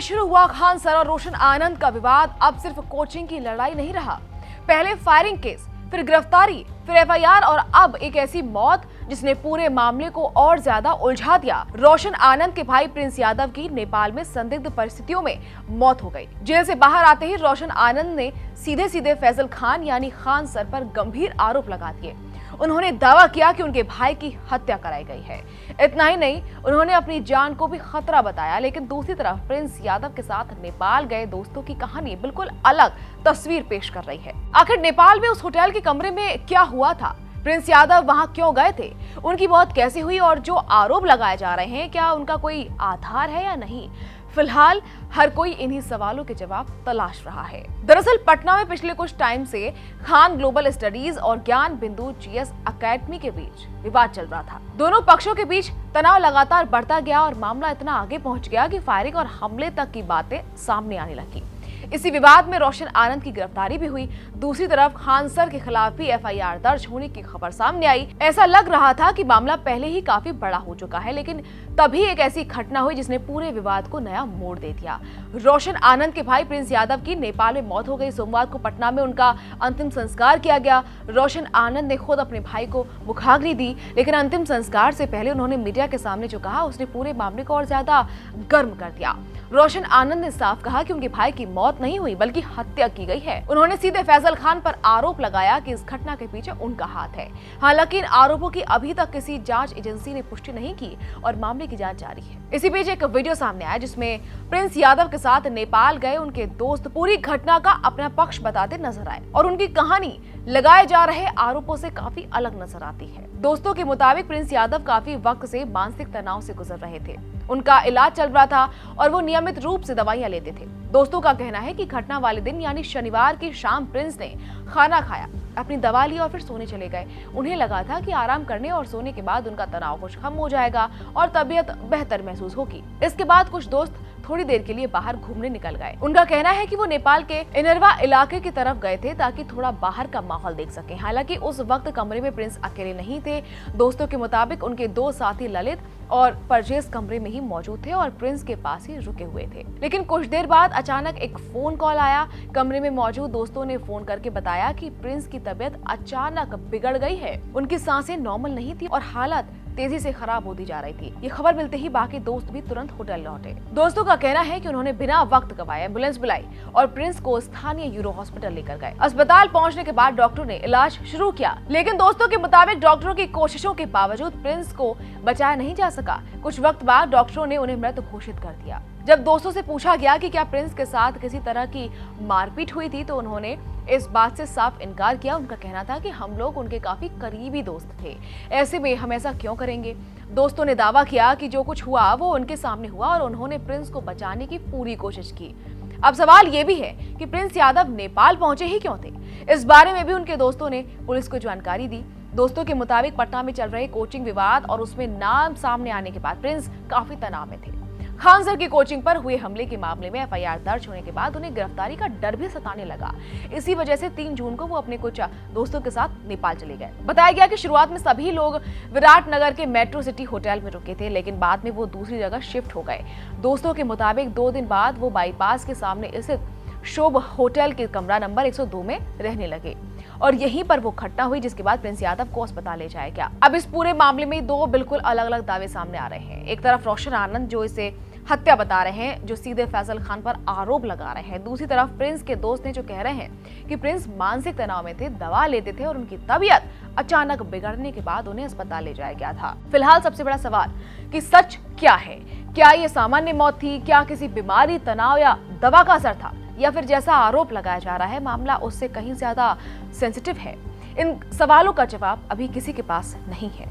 शुरू हुआ खान सर और रोशन आनंद का विवाद अब सिर्फ कोचिंग की लड़ाई नहीं रहा। पहले फायरिंग केस, फिर गिरफ्तारी, फिर एफआईआर और अब एक ऐसी मौत जिसने पूरे मामले को और ज्यादा उलझा दिया। रोशन आनंद के भाई प्रिंस यादव की नेपाल में संदिग्ध परिस्थितियों में मौत हो गई। जेल से बाहर आते ही रोशन आनंद ने सीधे सीधे फैजल खान यानी खान सर पर गंभीर आरोप लगा दिए। उन्होंने दावा किया कि उनके भाई की हत्या कराई गई है। इतना ही नहीं, उन्होंने अपनी जान को भी खतरा बताया। लेकिन दूसरी तरफ प्रिंस यादव के साथ नेपाल गए दोस्तों की कहानी बिल्कुल अलग तस्वीर पेश कर रही है। आखिर नेपाल में उस होटल के कमरे में क्या हुआ था? प्रिंस यादव वहां क्यों गए थे? उनकी मौत कैसे हुई? और जो आरोप लगाए जा रहे हैं, क्या उनका कोई आधार है या नहीं? फिलहाल हर कोई इन्हीं सवालों के जवाब तलाश रहा है। दरअसल पटना में पिछले कुछ टाइम से खान ग्लोबल स्टडीज और ज्ञान बिंदु जीएस एकेडमी के बीच विवाद चल रहा था। दोनों पक्षों के बीच तनाव लगातार बढ़ता गया और मामला इतना आगे पहुंच गया कि फायरिंग और हमले तक की बातें सामने आने लगी। इसी विवाद में रोशन आनंद की गिरफ्तारी भी हुई। दूसरी तरफ खान सर के खिलाफ भी एफआईआर दर्ज होने की खबर सामने आई। ऐसा लग रहा था कि मामला पहले ही काफी बड़ा हो चुका है, लेकिन तभी एक ऐसी घटना हुई जिसने पूरे विवाद को नया मोड़ दे दिया। रोशन आनंद के भाई प्रिंस यादव की नेपाल में मौत हो गई। सोमवार को पटना में उनका अंतिम संस्कार किया गया। रोशन आनंद ने खुद अपने भाई को मुखाग्नि दी, लेकिन अंतिम संस्कार से पहले उन्होंने मीडिया के सामने जो कहा उसने पूरे मामले को और ज्यादा गर्म कर दिया। रोशन आनंद ने साफ कहा कि उनके भाई की मौत नहीं हुई बल्कि हत्या की गई है। उन्होंने सीधे फैजल खान पर आरोप लगाया कि इस घटना के पीछे उनका हाथ है। हालांकि इन आरोपों की अभी तक किसी जांच एजेंसी ने पुष्टि नहीं की और मामले की जांच जारी है। इसी बीच एक वीडियो सामने आया जिसमें प्रिंस यादव के साथ नेपाल गए उनके दोस्त पूरी घटना का अपना पक्ष बताते नजर आए और उनकी कहानी लगाए जा रहे आरोपों से काफी अलग नजर आती है। दोस्तों के मुताबिक प्रिंस यादव काफी वक्त से मानसिक तनाव से गुजर रहे थे। उनका इलाज चल रहा था और वो नियमित रूप से दवाइयां लेते थे। दोस्तों का कहना है कि घटना वाले दिन यानी शनिवार की शाम प्रिंस ने खाना खाया, अपनी दवा ली और फिर सोने चले गए। उन्हें लगा था कि आराम करने और सोने के बाद उनका तनाव कुछ कम हो जाएगा और तबीयत बेहतर महसूस होगी। इसके बाद कुछ दोस्त थोड़ी देर के लिए बाहर घूमने निकल गए। उनका कहना है कि वो नेपाल के इनरवा इलाके की तरफ गए थे ताकि थोड़ा बाहर का माहौल देख सकें। हालांकि उस वक्त कमरे में प्रिंस अकेले नहीं थे। दोस्तों के मुताबिक उनके दो साथी ललित और परजेश कमरे में ही मौजूद थे और प्रिंस के पास ही रुके हुए थे। लेकिन कुछ देर बाद अचानक एक फोन कॉल आया। कमरे में मौजूद दोस्तों ने फोन करके बताया कि प्रिंस की तबीयत अचानक बिगड़ गई है। उनकी सांसें नॉर्मल नहीं थी और हालत तेजी से खराब होती जा रही थी। ये खबर मिलते ही बाकी दोस्त भी तुरंत होटल लौटे। दोस्तों का कहना है कि उन्होंने बिना वक्त गवाए एम्बुलेंस बुलाई और प्रिंस को स्थानीय यूरो हॉस्पिटल लेकर गए। अस्पताल पहुंचने के बाद डॉक्टरों ने इलाज शुरू किया, लेकिन दोस्तों के मुताबिक डॉक्टरों की कोशिशों के बावजूद प्रिंस को बचाया नहीं जा सका। कुछ वक्त बाद डॉक्टरों ने उन्हें मृत घोषित कर दिया। जब दोस्तों से पूछा गया कि क्या प्रिंस के साथ किसी तरह की मारपीट हुई थी तो उन्होंने इस बात से साफ इनकार किया। उनका कहना था कि हम लोग उनके काफी करीबी दोस्त थे, ऐसे में हम ऐसा क्यों करेंगे। दोस्तों ने दावा किया कि जो कुछ हुआ वो उनके सामने हुआ और उन्होंने प्रिंस को बचाने की पूरी कोशिश की। अब सवाल ये भी है कि प्रिंस यादव नेपाल पहुंचे ही क्यों थे। इस बारे में भी उनके दोस्तों ने पुलिस को जानकारी दी। दोस्तों के मुताबिक पटना में चल रहे कोचिंग विवाद और उसमें नाम सामने आने के बाद प्रिंस काफी तनाव में थे। खान सर की कोचिंग पर हुए हमले के मामले में एफआईआर दर्ज होने के बाद उन्हें गिरफ्तारी का डर भी सताने लगा। इसी वजह से 3 जून को वो अपने कुछ दोस्तों के साथ नेपाल चले गए। बताया गया कि शुरुआत में सभी लोग विराटनगर के मेट्रो सिटी होटल में रुके थे, लेकिन बाद में वो दूसरी जगह शिफ्ट हो गए। दोस्तों के मुताबिक 2 दिन बाद वो बाईपास के सामने स्थित शोभ होटल के कमरा नंबर 102 में रहने लगे और यहीं पर वो घटना हुई, जिसके बाद प्रिंस यादव को अस्पताल ले जाया गया। अब इस पूरे मामले में 2 बिल्कुल अलग अलग दावे सामने आ रहे हैं। एक तरफ रोशन आनंद जो इसे हत्या बता रहे हैं, जो सीधे फैजल खान पर आरोप लगा रहे हैं। दूसरी तरफ प्रिंस के दोस्त ने जो कह रहे हैं कि प्रिंस मानसिक तनाव में थे, दवा लेते थे और उनकी तबीयत अचानक बिगड़ने के बाद उन्हें अस्पताल ले जाया गया था। फिलहाल सबसे बड़ा सवाल कि सच क्या है? क्या ये सामान्य मौत थी? क्या किसी बीमारी, तनाव या दवा का असर था? या फिर जैसा आरोप लगाया जा रहा है मामला उससे कहीं ज्यादा सेंसिटिव है? इन सवालों का जवाब अभी किसी के पास नहीं है।